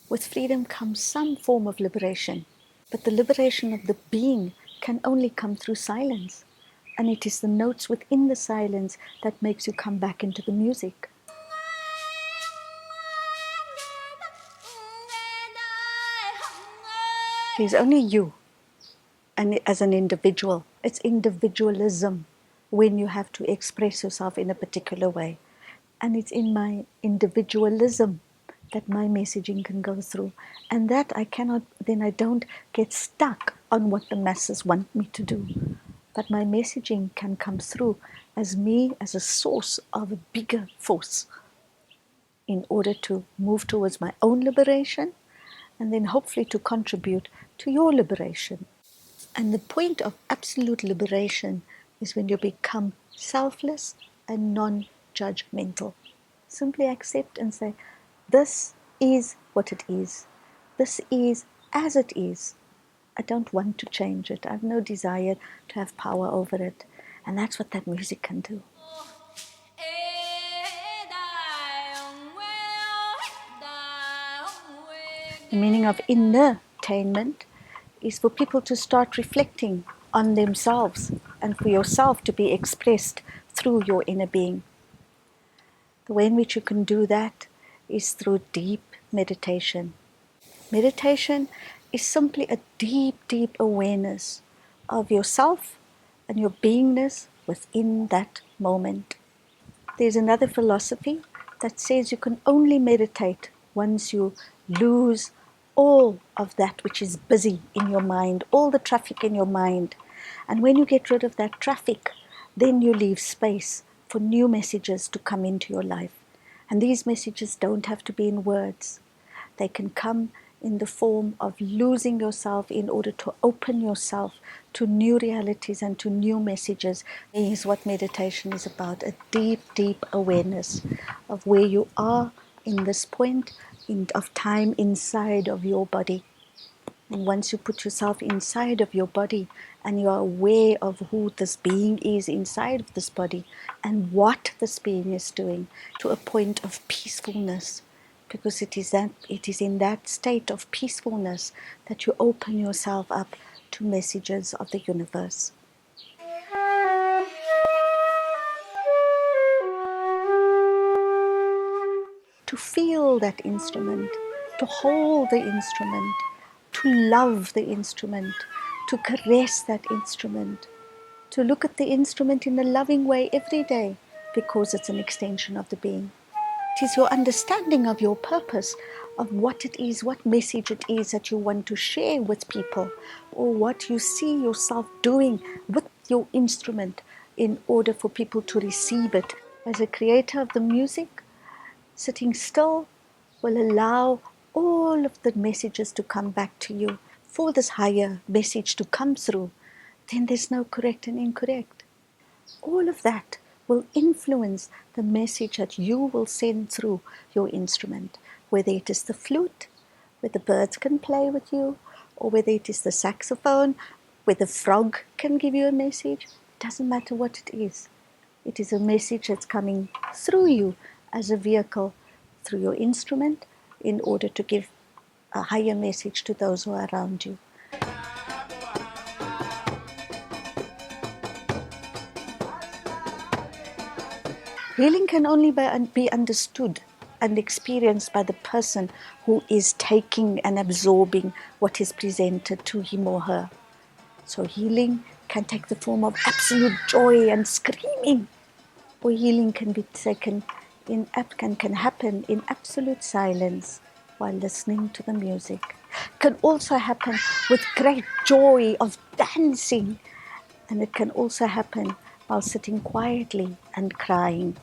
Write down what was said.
With freedom comes some form of liberation, but the liberation of the being can only come through silence. And it is the notes within the silence that makes you come back into the music. There's only you, and as an individual. It's individualism when you have to express yourself in a particular way. And it's in my individualism that my messaging can go through. And that I don't get stuck on what the masses want me to do. But my messaging can come through as me, as a source of a bigger force, in order to move towards my own liberation, and then hopefully to contribute to your liberation. And the point of absolute liberation is when you become selfless and non-judgmental. Simply accept and say, this is what it is. This is as it is. I don't want to change it. I have no desire to have power over it. And that's what that music can do. The meaning of inner-tainment is for people to start reflecting on themselves and for yourself to be expressed through your inner being. The way in which you can do that is through deep meditation. Meditation is simply a deep, deep awareness of yourself and your beingness within that moment. There's another philosophy that says you can only meditate once you lose all of that which is busy in your mind, all the traffic in your mind. And when you get rid of that traffic, then you leave space for new messages to come into your life. And these messages don't have to be in words. They can come in the form of losing yourself in order to open yourself to new realities and to new messages. Is what meditation is about, a deep, deep awareness of where you are in this point of time inside of your body. And once you put yourself inside of your body and you are aware of who this being is inside of this body and what this being is doing, to a point of peacefulness, because it is in that state of peacefulness that you open yourself up to messages of the universe. To feel that instrument, to hold the instrument, to love the instrument, to caress that instrument, to look at the instrument in a loving way every day, because it's an extension of the being. It is your understanding of your purpose, of what it is, what message it is that you want to share with people, or what you see yourself doing with your instrument in order for people to receive it. As a creator of the music, sitting still will allow all of the messages to come back to you, for this higher message to come through. Then there's no correct and incorrect. All of that will influence the message that you will send through your instrument, whether it is the flute, where the birds can play with you, or whether it is the saxophone, where the frog can give you a message. It doesn't matter what it is. It is a message that's coming through you as a vehicle, through your instrument, in order to give a higher message to those who are around you. Healing can only be understood and experienced by the person who is taking and absorbing what is presented to him or her. So healing can take the form of absolute joy and screaming, or healing can be taken can happen in absolute silence while listening to the music. Can also happen with great joy of dancing, and it can also happen while sitting quietly and crying.